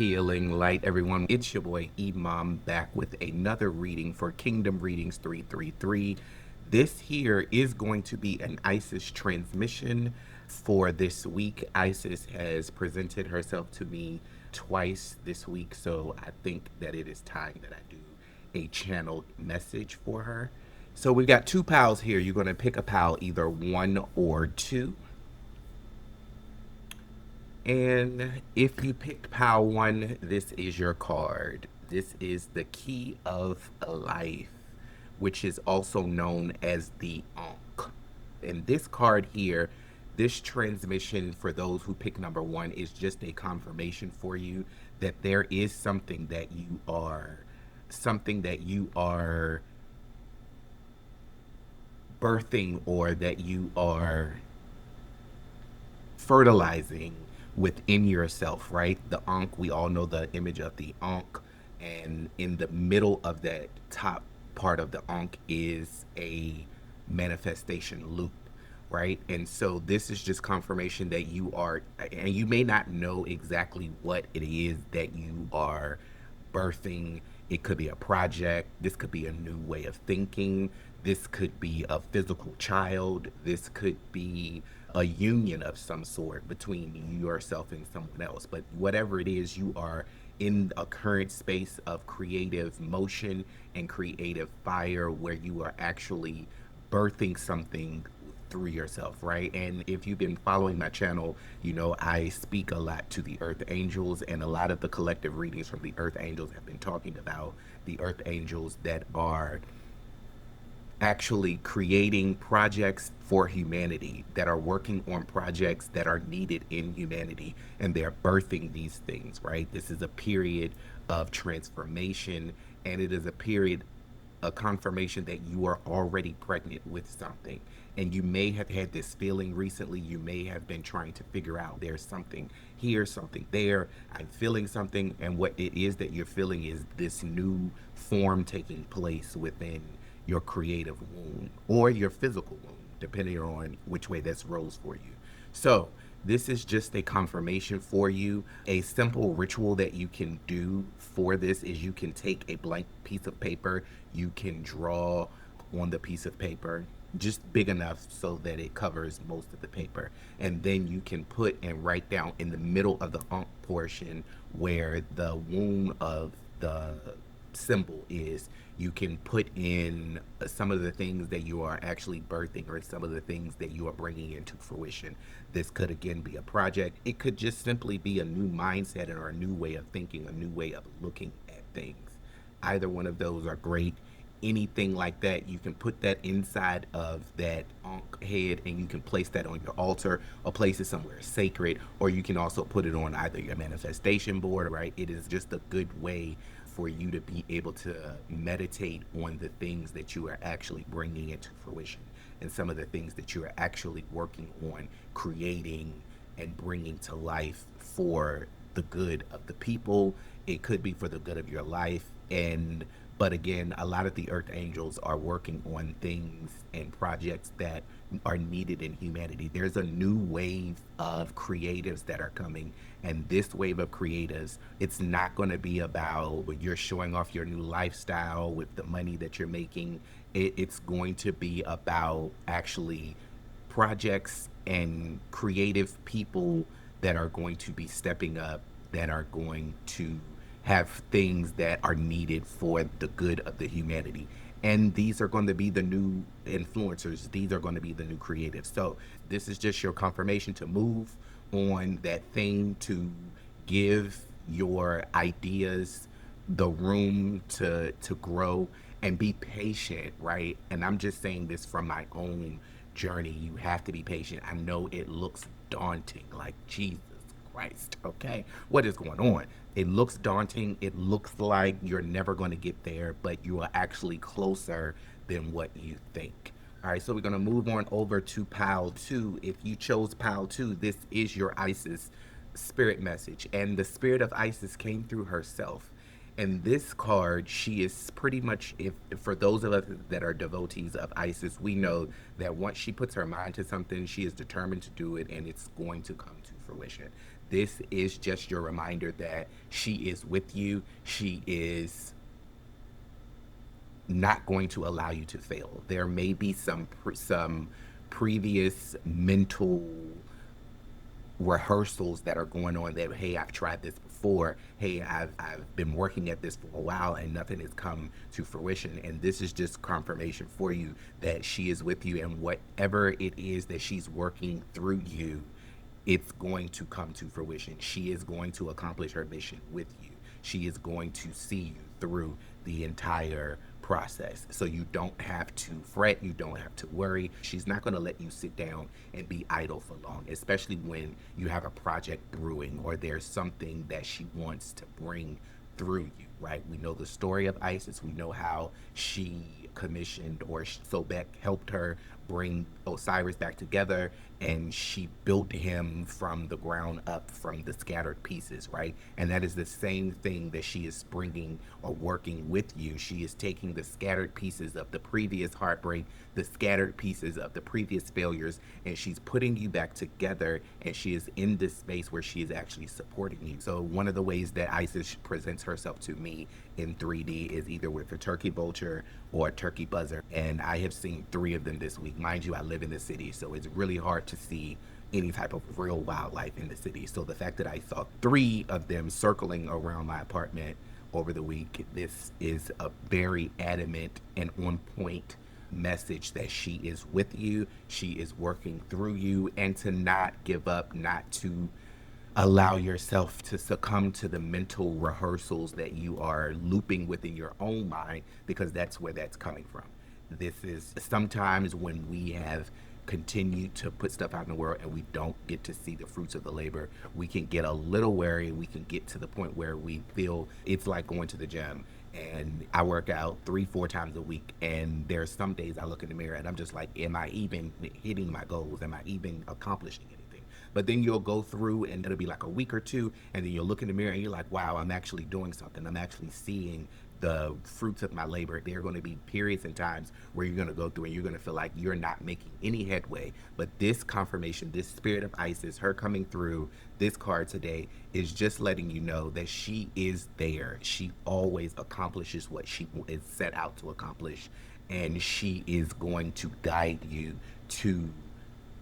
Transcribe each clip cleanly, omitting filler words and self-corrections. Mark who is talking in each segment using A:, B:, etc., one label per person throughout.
A: Healing light, everyone. It's your boy Imam back with another reading for Kingdom Readings 333. This here is going to be an Isis transmission for this week. Isis has presented herself to me twice this week, so I think that it is time that I do a channeled message for her. So we've got two pals here. You're going to pick a pal, either one or two. And if you picked pile one, this is your card. This is the Key of Life, which is also known as the Ankh. And this card here, this transmission for those who pick number one is just a confirmation for you that there is something that you are birthing, or that you are fertilizing within yourself, right? The Ankh, we all know the image of the Ankh, and in the middle of that top part of the Ankh is a manifestation loop, right? And so this is just confirmation that you are, and you may not know exactly what it is that you are birthing. It could be a project, this could be a new way of thinking, this could be a physical child, this could be a union of some sort between yourself and someone else. But whatever it is, you are in a current space of creative motion and creative fire where you are actually birthing something through yourself, right? And if you've been following my channel, you know I speak a lot to the earth angels, and a lot of the collective readings from the earth angels have been talking about the earth angels that are actually creating projects for humanity, that are working on projects that are needed in humanity, and they're birthing these things, right? This is a period of transformation, and it is a period, a confirmation that you are already pregnant with something. And you may have had this feeling recently. You may have been trying to figure out, there's something here, something there, I'm feeling something. And what it is that you're feeling is this new form taking place within your creative womb or your physical womb, depending on which way this rolls for you. So this is just a confirmation for you. A simple ritual that you can do for this is you can take a blank piece of paper, you can draw on the piece of paper just big enough so that it covers most of the paper, and then you can put and write down in the middle of the Ankh portion where the womb of the symbol is. You can put in some of the things that you are actually birthing, or some of the things that you are bringing into fruition. This could again be a project. It could just simply be a new mindset or a new way of thinking, a new way of looking at things. Either one of those are great. Anything like that, you can put that inside of that Ankh head, and you can place that on your altar or place it somewhere sacred, or you can also put it on either your manifestation board, right? It is just a good way for you to be able to meditate on the things that you are actually bringing into fruition, and some of the things that you are actually working on creating and bringing to life for the good of the people. It could be for the good of your life. But again, a lot of the earth angels are working on things and projects that are needed in humanity. There's a new wave of creatives that are coming, and this wave of creatives, it's not going to be about when you're showing off your new lifestyle with the money that you're making. It's going to be about actually projects and creative people that are going to be stepping up, that are going to have things that are needed for the good of the humanity. And these are going to be the new influencers. These are going to be the new creatives. So this is just your confirmation to move on that thing, to give your ideas the room to grow, and be patient, right? And I'm just saying this from my own journey. You have to be patient. I know it looks daunting, like Jesus Christ, okay? What is going on? It looks daunting. It looks like you're never going to get there, but you are actually closer than what you think. All right, so we're going to move on over to pile two. If you chose pile two, this is your Isis spirit message. And the spirit of Isis came through herself. And this card, she is pretty much, if for those of us that are devotees of Isis, we know that once she puts her mind to something, she is determined to do it, and it's going to come to fruition. This is just your reminder that she is with you. She is not going to allow you to fail. There may be some previous mental rehearsals that are going on that, hey, I've tried this before, hey, I've been working at this for a while and nothing has come to fruition. And this is just confirmation for you that she is with you, and whatever it is that she's working through you, it's going to come to fruition. She is going to accomplish her mission with you. She is going to see you through the entire process. So you don't have to fret, you don't have to worry. She's not going to let you sit down and be idle for long, especially when you have a project brewing or there's something that she wants to bring through you, right? We know the story of Isis. We know how she commissioned, or Sobek helped her bring Osiris back together, and she built him from the ground up, from the scattered pieces, right? And that is the same thing that she is bringing or working with you. She is taking the scattered pieces of the previous heartbreak, the scattered pieces of the previous failures, and she's putting you back together, and she is in this space where she is actually supporting you. So one of the ways that Isis presents herself to me in 3D is either with a turkey vulture or a turkey buzzard, and I have seen 3 of them this week. Mind you, I live in the city, so it's really hard to see any type of real wildlife in the city. So the fact that I saw 3 of them circling around my apartment over the week, this is a very adamant and on point message that she is with you, she is working through you, and to not give up, not to allow yourself to succumb to the mental rehearsals that you are looping within your own mind, because that's where that's coming from. This is sometimes when we have continued to put stuff out in the world and we don't get to see the fruits of the labor, we can get a little wary. We can get to the point where we feel it's like going to the gym. And I work out 3-4 times a week, and there's some days I look in the mirror and I'm just like, am I even hitting my goals? Am I even accomplishing anything? But then you'll go through and it'll be like a week or two, and then you'll look in the mirror and you're like, wow, I'm actually doing something. I'm actually seeing the fruits of my labor. There are going to be periods and times where you're going to go through and you're going to feel like you're not making any headway. But this confirmation, this spirit of Isis, her coming through this card today, is just letting you know that she is there. She always accomplishes what she is set out to accomplish, and she is going to guide you to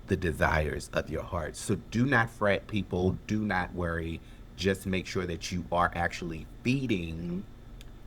A: the desires of your heart. So do not fret, people. Do not worry. Just make sure that you are actually feeding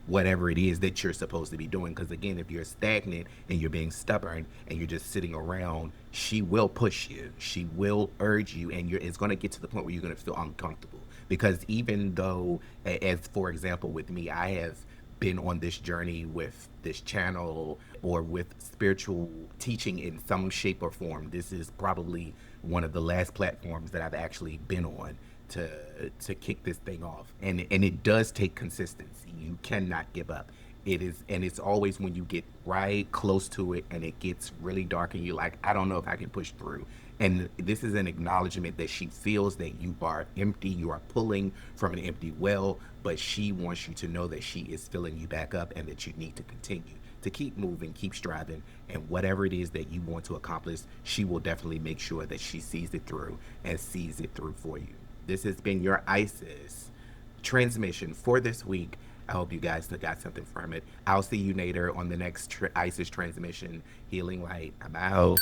A: whatever it is that you're supposed to be doing. Because again, if you're stagnant and you're being stubborn and you're just sitting around, she will push you. She will urge you, and it's going to get to the point where you're going to feel uncomfortable. Because even though, as for example, with me, I have been on this journey with this channel or with spiritual teaching in some shape or form. This is probably one of the last platforms that I've actually been on to kick this thing off, and it does take consistency. You cannot give up. It is, and it's always when you get right close to it and it gets really dark and you're like, I don't know if I can push through. And this is an acknowledgement that she feels that you are empty, you are pulling from an empty well, but she wants you to know that she is filling you back up and that you need to continue to keep moving, keep striving, and whatever it is that you want to accomplish, she will definitely make sure that she sees it through and sees it through for you. This has been your Isis transmission for this week. I hope you guys got something from it. I'll see you later on the next Isis transmission. Healing light. I'm out.